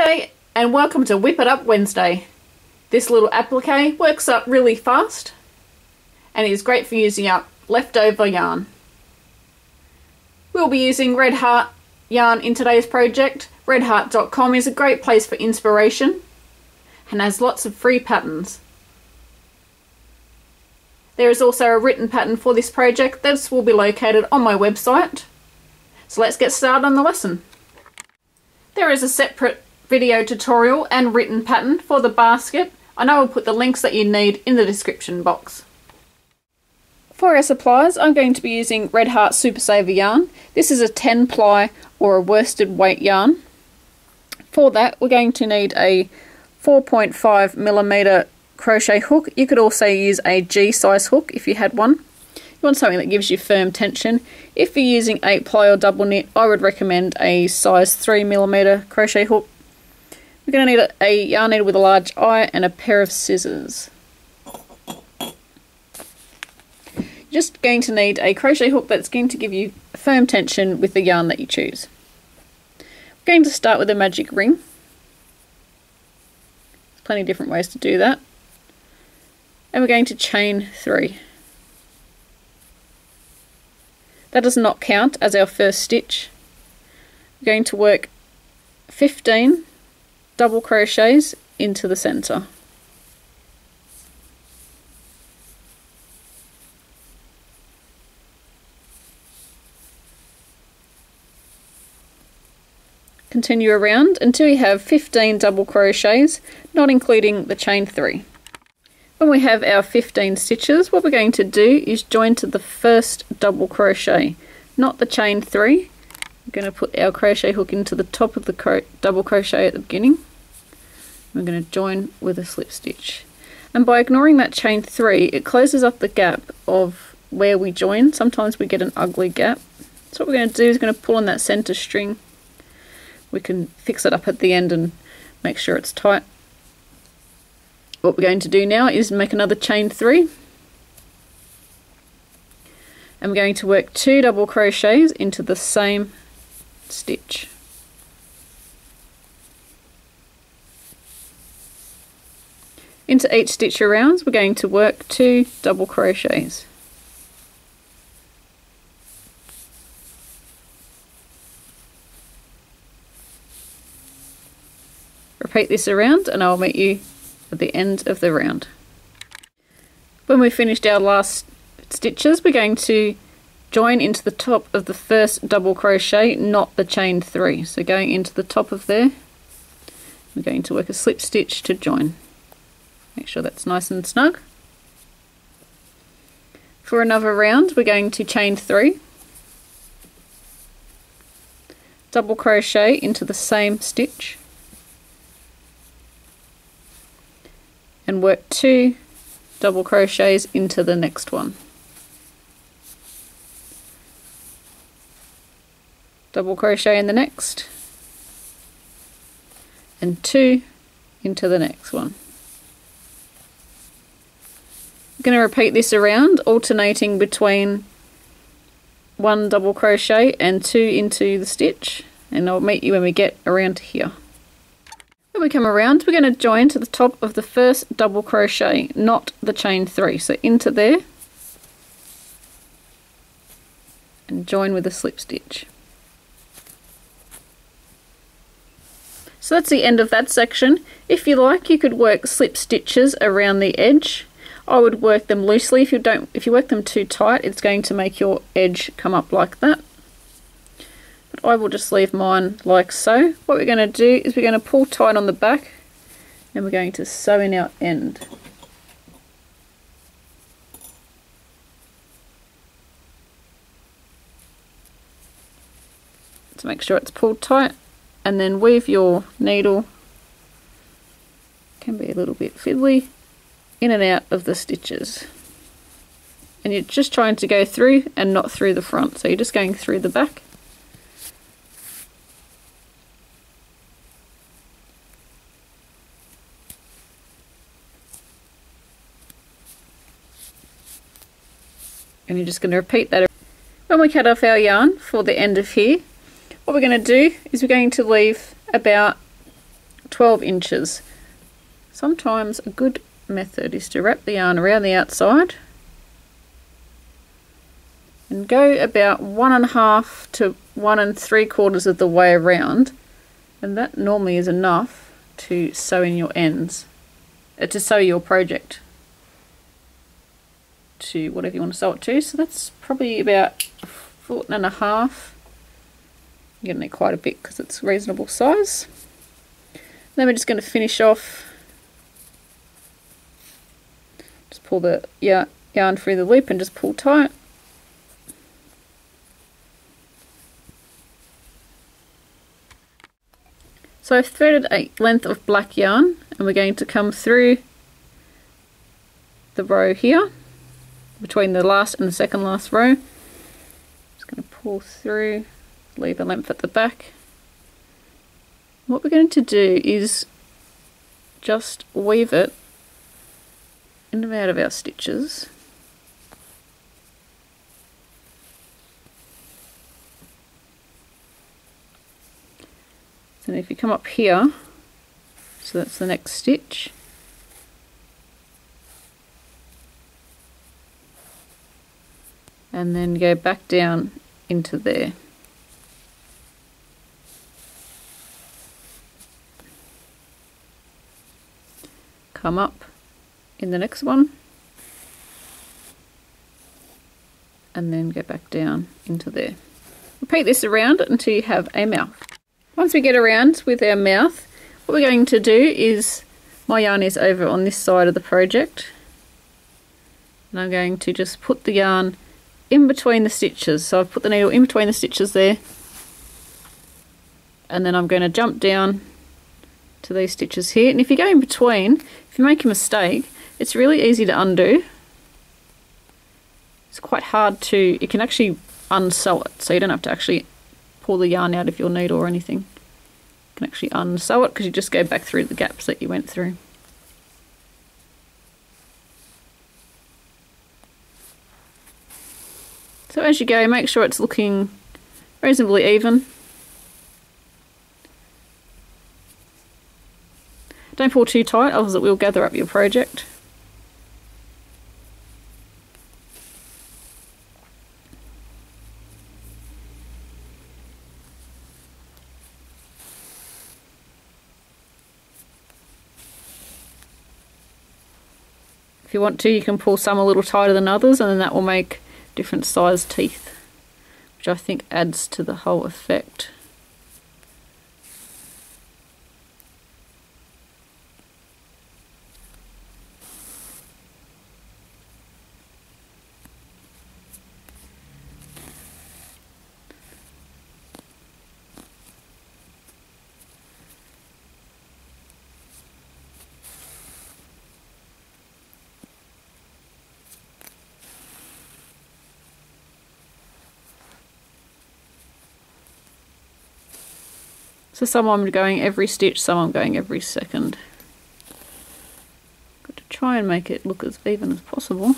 G'day and welcome to Whip It Up Wednesday. This little applique works up really fast and is great for using up leftover yarn. We'll be using Red Heart yarn in today's project. Redheart.com is a great place for inspiration and has lots of free patterns. There is also a written pattern for this project. This will be located on my website. So let's get started on the lesson. There is a separate video tutorial and written pattern for the basket, and I will put the links that you need in the description box. For our supplies, I'm going to be using Red Heart Super Saver yarn. This is a 10 ply or a worsted weight yarn. For that, we're going to need a 4.5mm crochet hook. You could also use a G size hook if you had one. You want something that gives you firm tension. If you're using 8 ply or double knit, I would recommend a size 3mm crochet hook. We're going to need a yarn needle with a large eye and a pair of scissors. You're just going to need a crochet hook that's going to give you firm tension with the yarn that you choose. We're going to start with a magic ring. There's plenty of different ways to do that. And we're going to chain 3. That does not count as our first stitch. We're going to work 15 double crochets into the center. Continue around until you have 15 double crochets, not including the chain 3. When we have our 15 stitches, what we're going to do is join to the first double crochet, not the chain 3. We're going to put our crochet hook into the top of the double crochet at the beginning. We're going to join with a slip stitch. And by ignoring that chain 3, it closes up the gap of where we join. Sometimes we get an ugly gap. So what we're going to do is going to pull on that center string. We can fix it up at the end and make sure it's tight. What we're going to do now is make another chain 3. And we're going to work 2 double crochets into the same stitch. Into each stitch around, we're going to work 2 double crochets. Repeat this around and I'll meet you at the end of the round. When we've finished our last stitches, we're going to join into the top of the first double crochet, not the chain 3. So going into the top of there, we're going to work a slip stitch to join. Make sure that's nice and snug. For another round, we're going to chain 3, double crochet into the same stitch, and work 2 double crochets into the next one. Double crochet in the next, and 2 into the next one. I'm going to repeat this around, alternating between 1 double crochet and 2 into the stitch, and I'll meet you when we get around to here. When we come around, we're going to join to the top of the first double crochet, not the chain 3. So into there, and join with a slip stitch. So that's the end of that section. If you like, you could work slip stitches around the edge. I would work them loosely. If you work them too tight, it's going to make your edge come up like that. But I will just leave mine like so. What we're going to do is we're going to pull tight on the back and we're going to sew in our end. So make sure it's pulled tight, and then weave your needle, can be a little bit fiddly, in and out of the stitches. And you're just trying to go through and not through the front, so you're just going through the back. And you're just going to repeat that. When we cut off our yarn for the end of here, what we're going to do is we're going to leave about 12 inches. Sometimes a good method is to wrap the yarn around the outside and go about 1.5 to 1 3/4 of the way around, and that normally is enough to sew in your ends, to sew your project to whatever you want to sew it to. So that's probably about 1.5 foot. You're going to need quite a bit because it's a reasonable size. Then we're just going to finish off. Just pull the yarn through the loop and just pull tight. So I've threaded a length of black yarn, and we're going to come through the row here, between the last and the second last row. Just going to pull through, leave a length at the back. What we're going to do is just weave it in and out of our stitches. So if you come up here, so that's the next stitch, and then go back down into there. Come up in the next one, and then go back down into there. Repeat this around until you have a mouth. Once we get around with our mouth, what we're going to do is, my yarn is over on this side of the project, and I'm going to just put the yarn in between the stitches. So I've put the needle in between the stitches there, and then I'm going to jump down to these stitches here. And if you go in between, if you make a mistake, it's really easy to undo. It's quite hard to, you can actually unsew it, so you don't have to actually pull the yarn out of your needle or anything. You can actually unsew it because you just go back through the gaps that you went through. So as you go, make sure it's looking reasonably even. Don't pull too tight, otherwise it will gather up your project. If you want to, you can pull some a little tighter than others, and then that will make different size teeth, which I think adds to the whole effect. So some I'm going every stitch, some I'm going every second. Got to try and make it look as even as possible.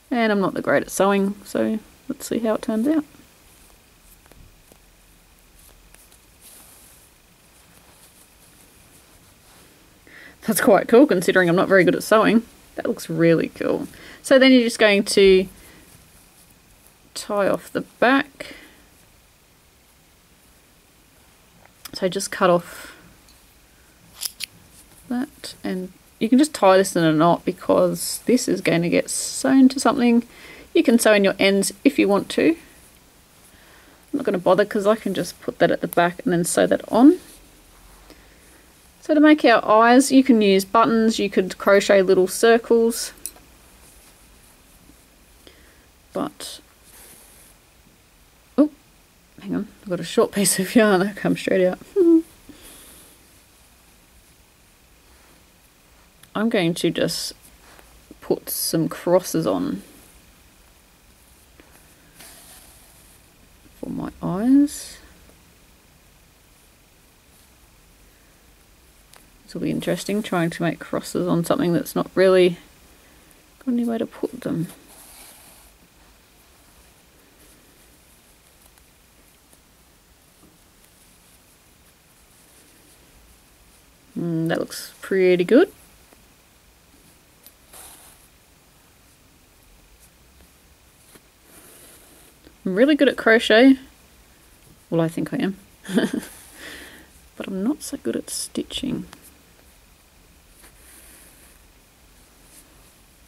And I'm not that great at sewing, so let's see how it turns out. That's quite cool considering I'm not very good at sewing. That looks really cool. So then you're just going to tie off the back. So just cut off that, and you can just tie this in a knot because this is going to get sewn to something. You can sew in your ends if you want to. I'm not going to bother because I can just put that at the back and then sew that on. So to make our eyes, you can use buttons, you could crochet little circles, but oh, hang on, I've got a short piece of yarn that comes straight out. I'm going to just put some crosses on for my eyes. This will be interesting, trying to make crosses on something that's not really got any way to put them. That looks pretty good. I'm really good at crochet. Well, I think I am. But I'm not so good at stitching.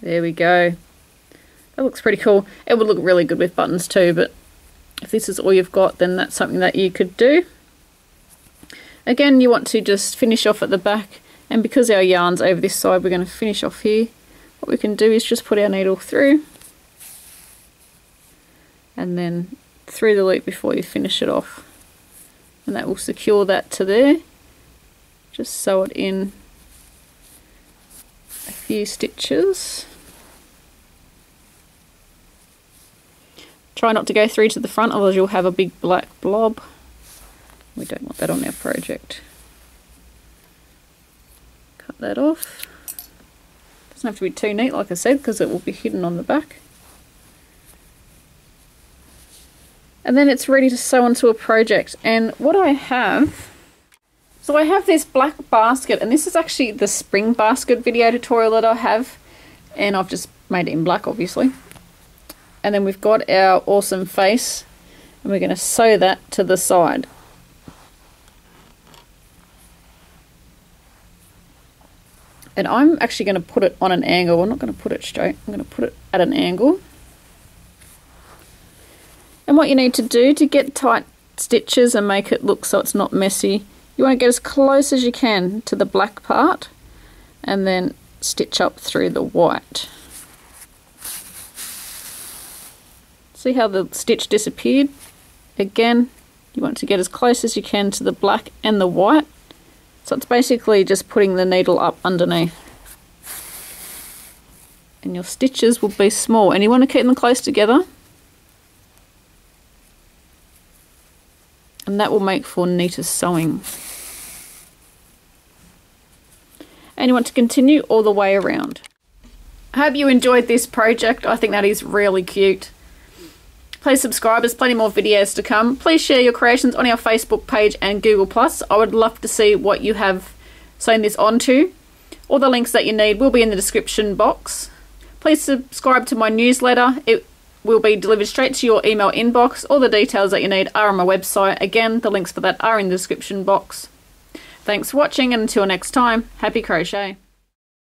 There we go. That looks pretty cool. It would look really good with buttons too, but if this is all you've got, then that's something that you could do. Again, you want to just finish off at the back, and because our yarn's over this side, we're going to finish off here. What we can do is just put our needle through, and then through the loop before you finish it off. And that will secure that to there. Just sew it in a few stitches. Try not to go through to the front, otherwise you'll have a big black blob. We don't want that on our project. Cut that off. Doesn't have to be too neat, like I said, because it will be hidden on the back. And then it's ready to sew onto a project. And what I have, so I have this black basket, and this is actually the spring basket video tutorial that I have, and I've just made it in black, obviously. And then we've got our awesome face, and we're going to sew that to the side. And I'm actually going to put it on an angle. I'm not going to put it straight. I'm going to put it at an angle. And what you need to do to get tight stitches and make it look so it's not messy, you want to get as close as you can to the black part and then stitch up through the white. See how the stitch disappeared? Again, you want to get as close as you can to the black and the white. So it's basically just putting the needle up underneath. And your stitches will be small, and you want to keep them close together. And that will make for neater sewing. And you want to continue all the way around. I hope you enjoyed this project. I think that is really cute. Please subscribe, there's plenty more videos to come. Please share your creations on our Facebook page and Google+. I would love to see what you have sewn this onto. All the links that you need will be in the description box. Please subscribe to my newsletter. It will be delivered straight to your email inbox. All the details that you need are on my website. Again, the links for that are in the description box. Thanks for watching, and until next time, happy crochet.